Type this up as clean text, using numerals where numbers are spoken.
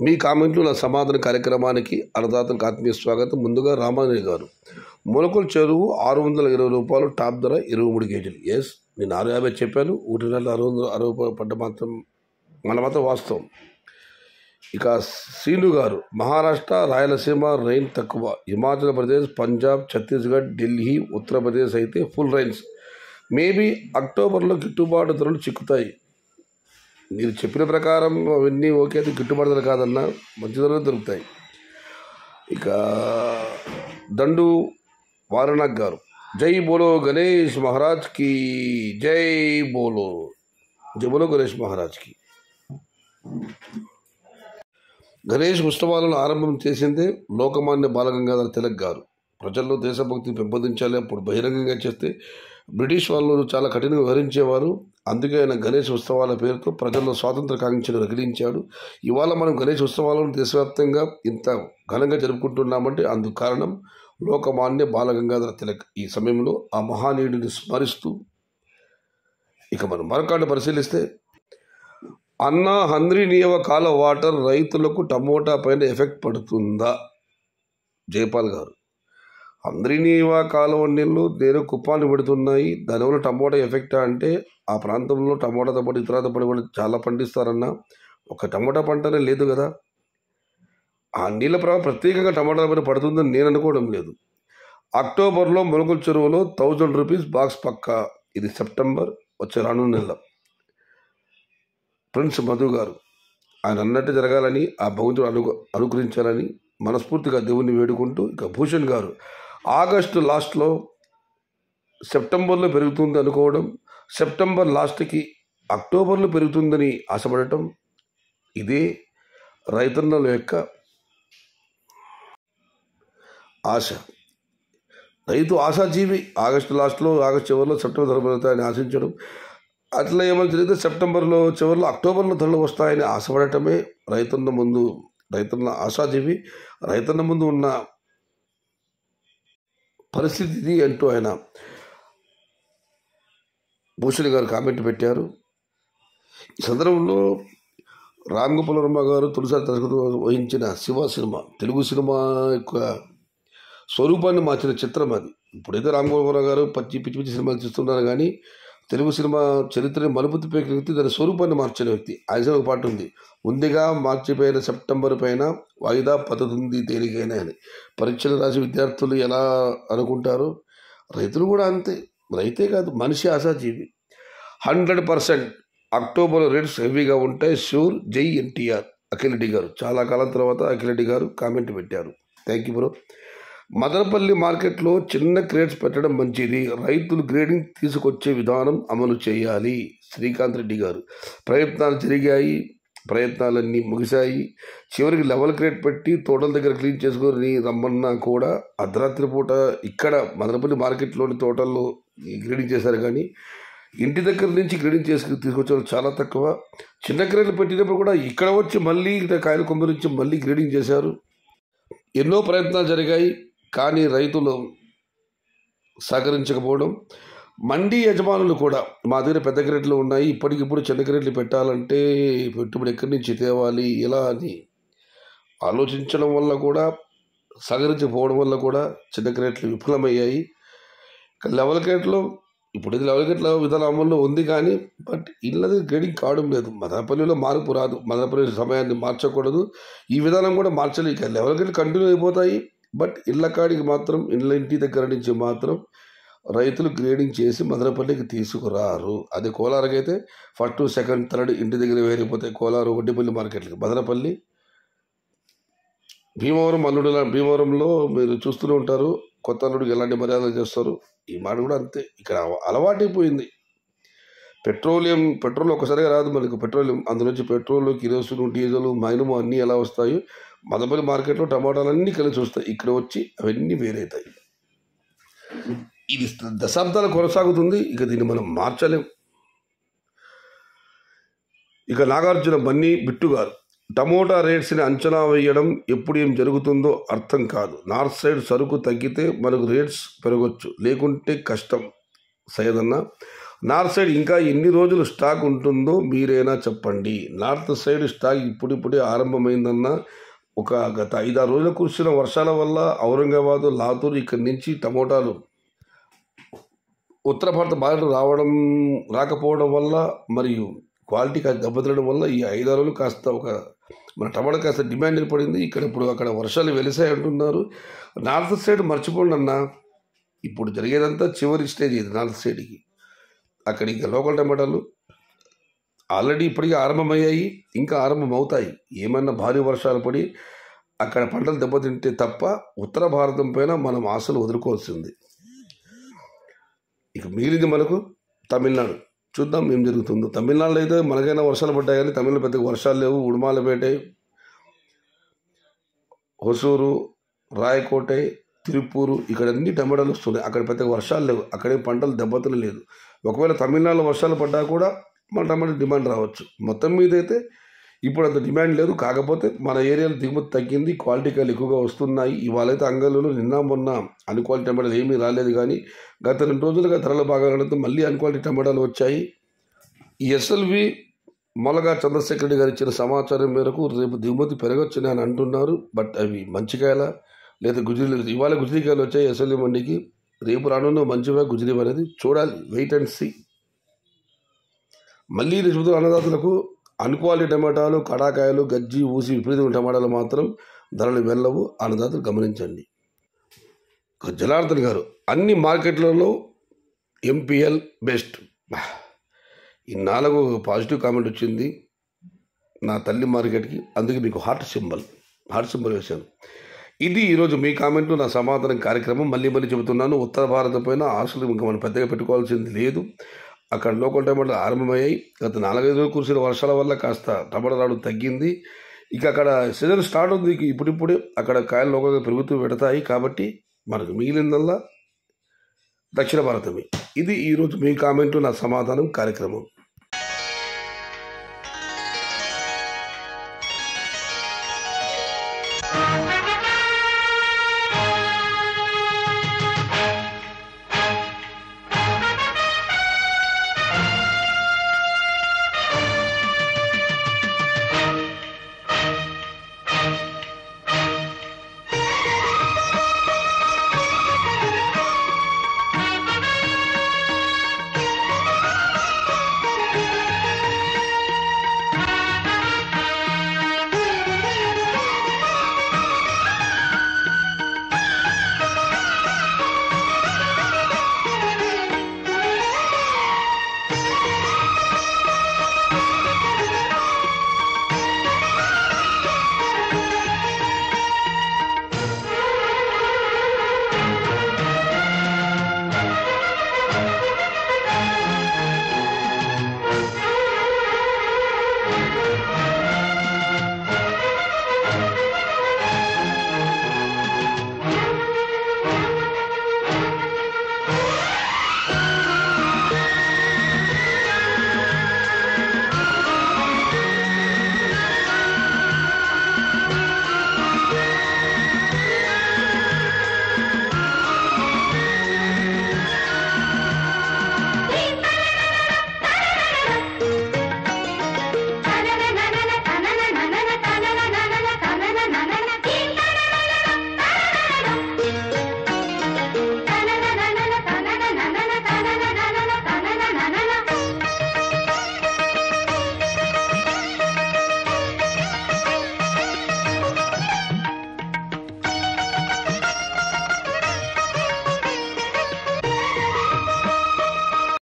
మీ కామెంట్లు నా సమాధాన కార్యక్రమానికి అన్నదాతలకు ఆత్మీయ స్వాగతం. ముందుగా రామారావు గారు, మొలకల చెరువు 620 రూపాయలు, టాప్ ధర 23 కేజీలు. ఎస్, నేను 650 చెప్పాను. 1 నెల 660 పడ్డ మాత్రం మాత్రం వాస్తవం. ఇక శ్రీను గారు, మహారాష్ట్ర, రాయలసీమ రైన్ తక్కువ, హిమాచల్ ప్రదేశ్, పంజాబ్, ఛత్తీస్గఢ్, ఢిల్లీ, ఉత్తరప్రదేశ్ అయితే ఫుల్ రైన్స్. మేబీ అక్టోబర్లో గిట్టుబాటు ధరలు చిక్కుతాయి. మీరు చెప్పిన ప్రకారం అవన్నీ ఓకే, అది గిట్టుబాటు ధర కాదన్నా, మంచి ధరలు దొరుకుతాయి. ఇక దండు వారణాగ్ గారు, జై బోలో గణేష్ మహారాజ్కి, జై బోలో గణేష్ మహారాజ్కి. గణేష్ ఉత్సవాలను ఆరంభం చేసిందే లోకమాన్య బాలగంగాధర తిలక్ గారు. ప్రజల్లో దేశభక్తిని పెంపొందించాలి. అప్పుడు బహిరంగంగా చేస్తే బ్రిటిష్ వాళ్ళు చాలా కఠినంగా వివరించేవారు. అందుకే ఆయన గణేష్ ఉత్సవాల పేరుతో ప్రజల్లో స్వాతంత్ర కాంక్షను రగిలించాడు. ఇవాళ మనం గణేష్ ఉత్సవాలను దేశవ్యాప్తంగా ఇంత ఘనంగా జరుపుకుంటున్నామంటే అందుకు కారణం లోకమాన్య బాలగంగాధర తిలక్. ఈ సమయంలో ఆ మహానీయుడిని స్మరిస్తూ ఇక మనం మరొకటి పరిశీలిస్తే, అన్నా హంద్రీ నియవ కాల వాటర్ రైతులకు టమోటా పైన ఎఫెక్ట్ పడుతుందా? జైపాల్ గారు, హంద్రీనీవా కాలువ నీళ్ళు నేను కుప్పాన్ని పెడుతున్నాయి, దానివల్ల టమోటా ఎఫెక్టా అంటే ఆ ప్రాంతంలో టమోటాతో పాటు ఇతరతో పాటు కూడా చాలా పండిస్తారన్న ఒక టమోటా పంటనే లేదు కదా. ఆ నీళ్ళ ప్రభావం ప్రత్యేకంగా టమోటా పైన పడుతుందని నేను అనుకోవడం లేదు. అక్టోబర్లో మొలకల చెరువులో 1000 రూపీస్ బాక్స్ పక్కా. ఇది సెప్టెంబర్ వచ్చే రానున్న నెల. ప్రిన్స్ మధు గారు, ఆయన అన్నట్టు జరగాలని, ఆ భగవంతుడు అనుగ్రహించాలని మనస్ఫూర్తిగా దేవుణ్ణి వేడుకుంటూ, ఇక భూషణ్ గారు, ఆగస్టు లాస్ట్లో సెప్టెంబర్లో పెరుగుతుంది అనుకోవడం, సెప్టెంబర్ లాస్ట్కి అక్టోబర్లో పెరుగుతుందని ఆశపడటం, ఇదే రైతన్నల యొక్క ఆశ. రైతు ఆశాజీవి. ఆగస్టు లాస్ట్లో, ఆగస్టు చివరిలో సెప్టెంబర్ ధరలు పెరుగుతాయని ఆశించడం, అట్లా ఏమైనా జరిగితే సెప్టెంబర్లో చివరిలో అక్టోబర్లో ధరలు వస్తాయని ఆశపడటమే రైతన్న ఆశాజీవి. రైతన్న ముందు ఉన్న పరిస్థితి ఇది అంటూ ఆయన భూషణ్ గారు కామెంట్ పెట్టారు. ఈ సందర్భంలో రామ్ గోపాల్ వర్మ గారు తొలిసారి దర్శకత్వం వహించిన శివ సినిమా, తెలుగు సినిమా యొక్క స్వరూపాన్ని మార్చిన చిత్రం అది. ఇప్పుడైతే రామ్ గోపాల్ వర్మ గారు పిచ్చి పిచ్చి సినిమాలు తీస్తున్నారు, కానీ తెలుగు సినిమా చరిత్రని మలుపు తిప్పే వ్యక్తి, దాని స్వరూపాన్ని మార్చిన వ్యక్తి. ఆయన ఒక పాట ఉందిగా, మార్చిపోయిన సెప్టెంబర్ పైన వాయిదా పద్ధతుంది తేలికైనా అని. పరీక్షలు రాసి విద్యార్థులు ఎలా అనుకుంటారు, రైతులు కూడా అంతే. రైతే కాదు, మనిషి ఆశాజీవి. 100% అక్టోబర్ రేట్స్ హెవీగా ఉంటాయి, షూర్. జై ఎన్టీఆర్. అఖిల్ రెడ్డి గారు, చాలా కాలం తర్వాత అఖిల్ రెడ్డి గారు కామెంట్ పెట్టారు. Thank you bro. మదనపల్లి మార్కెట్లో చిన్న క్రేట్స్ పెట్టడం మంచిది, రైతులు గ్రేడింగ్ తీసుకొచ్చే విధానం అమలు చేయాలి. శ్రీకాంత్ రెడ్డి గారు, ప్రయత్నాలు జరిగాయి, ప్రయత్నాలన్నీ ముగిశాయి. చివరికి లెవెల్ క్రేట్ పెట్టి తోటల దగ్గర క్లీన్ చేసుకొని రమ్మన్నా కూడా అర్ధరాత్రి పూట ఇక్కడ మదనపల్లి మార్కెట్లోని తోటల్లో గ్రేడింగ్ చేశారు, కానీ ఇంటి దగ్గర నుంచి గ్రేడింగ్ తీసుకొచ్చే చాలా తక్కువ. చిన్న క్రేట్లు పెట్టినప్పుడు కూడా ఇక్కడ వచ్చి మళ్ళీ కాయలు కొమ్మరించి మళ్ళీ గ్రేడింగ్ చేశారు. ఎన్నో ప్రయత్నాలు జరిగాయి, కానీ రైతులు సహకరించకపోవడం. మండీ యజమానులు కూడా మా దగ్గర పెద్ద క్రేట్లు ఉన్నాయి, ఇప్పటికిప్పుడు చిన్న క్రేట్లు పెట్టాలంటే పెట్టుబడి ఎక్కడి నుంచి తేవాలి ఎలా అని ఆలోచించడం వల్ల కూడా, సహకరించకపోవడం వల్ల కూడా చిన్న క్రేట్లు విఫలమయ్యాయి. లెవెల్ క్రేట్లో ఇప్పుడు ఇది లెవెల్ క్రేట్ల విధానం అమల్లో ఉంది, కానీ బట్ ఇళ్ళది గ్రేడింగ్ కావడం లేదు. మదనపల్లిలో మార్పు రాదు, మదనపల్లి సమయాన్ని మార్చకూడదు, ఈ విధానం కూడా మార్చలేదు. ఇక లెవెల్ క్రేట్లు కంటిన్యూ అయిపోతాయి, బట్ ఇళ్ళ కాడికి మాత్రం, ఇంటి దగ్గర నుంచి మాత్రం రైతులు గ్రేడింగ్ చేసి మదనపల్లికి తీసుకురారు. అది కోలారుకి అయితే ఫస్ట్, సెకండ్, థర్డ్ ఇంటి దగ్గర వేరిపోతాయి. కోలారు, ఒడ్డిపల్లి మార్కెట్లకి. మదనపల్లి, భీమవరం, భీమవరంలో మీరు చూస్తూనే ఉంటారు, కొత్త అల్లుడికి ఎలాంటి మర్యాదలు చేస్తారు. ఈ మాట కూడా అంతే. ఇక్కడ అలవాటైపోయింది. పెట్రోల్ ఒకసారిగా రాదు మనకు. పెట్రోలియం, అందులోంచి పెట్రోల్, కిరోసిన్, డీజిల్, మైనము అన్నీ ఎలా వస్తాయో మదనపల్లి మార్కెట్లో టమాటాలన్నీ కలిసి వస్తాయి. ఇక్కడ వచ్చి అవన్నీ వేరైతాయి. ఇది దశాబ్దాలు కొనసాగుతుంది. ఇక దీన్ని మనం మార్చలేం. ఇక నాగార్జున బన్నీ బిట్టు గారు, టమోటా రేట్స్ని అంచనా వేయడం ఎప్పుడు ఏం జరుగుతుందో అర్థం కాదు. నార్త్ సైడ్ సరుకు తగ్గితే మనకు రేట్స్ పెరగచ్చు, లేకుంటే కష్టం. సయ్యదన్న, నార్త్ సైడ్ ఇంకా ఎన్ని రోజులు స్టాక్ ఉంటుందో మీరైనా చెప్పండి. నార్త్ సైడ్ స్టాక్ ఇప్పుడిప్పుడే ఆరంభమైందన్న ఒక గత 5-6 రోజులు కురిసిన వర్షాల వల్ల ఔరంగాబాదు, లాతూర్ ఇక్కడి నుంచి టమోటాలు ఉత్తర భారత బార్డర్ రాకపోవడం వల్ల మరియు క్వాలిటీ దెబ్బతినడం వల్ల ఈ 5-6 రోజులు కాస్త మన టమాటా కాస్త డిమాండ్ ఏర్పడింది. ఇప్పుడు అక్కడ వర్షాలు వెలిసాయి అంటున్నారు. నార్త్ సైడ్ మర్చిపోండి అన్న, ఇప్పుడు జరిగేదంతా చివరి స్టేజ్ ఇది. నార్త్ సైడ్కి అక్కడికి లోకల్ టమాటాలు ఆల్రెడీ ఇప్పటికీ ఆరంభమయ్యాయి, ఇంకా ఆరంభం అవుతాయి. ఏమన్నా భారీ వర్షాలు పడి అక్కడ పంటలు దెబ్బతింటే తప్ప ఉత్తర భారతం పైన మనం ఆశలు వదులుకోవాల్సింది. ఇక మిగిలింది మనకు తమిళనాడు. చూద్దాం ఏం జరుగుతుందో. తమిళనాడులో అయితే మనకైనా వర్షాలు పడ్డాయి, కానీ తమిళనాడు పెద్దగా వర్షాలు లేవు. ఉడుమాలపేటై, హొసూరు, రాయకోటై, తిరుపూరు ఇక్కడ అన్ని టమాటాలు వస్తున్నాయి. అక్కడ పెద్దగా వర్షాలు లేవు, అక్కడే పంటలు దెబ్బతినలేదు. ఒకవేళ తమిళనాడులో వర్షాలు పడ్డా కూడా మన టమాటా డిమాండ్ రావచ్చు. మొత్తం మీద అయితే ఇప్పుడు అంత డిమాండ్ లేదు. కాకపోతే మన ఏరియాలో దిగుమతి తగ్గింది, క్వాలిటీ కాయలు ఎక్కువగా వస్తున్నాయి. ఇవాళైతే అంగళ్ళలో నిన్న మొన్న అన్క్వాలిటీ టమాటాలు ఏమీ రాలేదు, కానీ గత 2 రోజులుగా ధరలు బాగా రావడంతో మళ్ళీ అన్క్వాలిటీ టమాటాలు వచ్చాయి. ఈ ఎస్ఎల్వి మొలగా చంద్రశేఖర్ రెడ్డి గారు ఇచ్చిన సమాచారం మేరకు రేపు దిగుమతి పెరగొచ్చని అని అంటున్నారు. బట్ అవి మంచికాయల లేదా గుజరీ, ఇవాళ గుజరీకాయలు వచ్చాయి ఎస్ఎల్వి మండికి. రేపు రానున్న మంచివా గుజరీ అనేది చూడాలి, వెయిట్ అండ్ సీ. మళ్ళీ రేపు అన్నదాతలకు అన్క్వాలిటీ టమాటాలు, కడాకాయలు, గజ్జి, ఊసి విపరీతమైన టమాటాలు మాత్రం ధరలు వెళ్ళవు. అన్నదాతలు గమనించండి. జనార్దన్ గారు అన్ని మార్కెట్లలో ఎంపీఎల్ బెస్ట్. ఈ 4 పాజిటివ్ కామెంట్ వచ్చింది నా తల్లి మార్కెట్కి, అందుకే మీకు హార్ట్ సింబల్ వేశాను. ఇది ఈరోజు మీ కామెంట్లు, నా సమాధానం కార్యక్రమం. మళ్ళీ చెబుతున్నాను, ఉత్తర భారతం పైన ఆశలు ఇంకా మనం పెద్దగా పెట్టుకోవాల్సింది లేదు. అక్కడ లోకల్ టమాటాలు ఆరంభమయ్యాయి. గత 4-5 రోజులు కురిసిన వర్షాల వల్ల కాస్త టమాటా రావడం తగ్గింది. ఇక అక్కడ సీజన్ స్టార్ట్ ఉంది. ఇప్పుడిప్పుడే అక్కడ కాయలు లోకల్గా పెరుగుతూ పెడతాయి. కాబట్టి మనకు మిగిలిందల్లా దక్షిణ భారతమే. ఇది ఈరోజు మీ కామెంటు, నా సమాధానం కార్యక్రమం.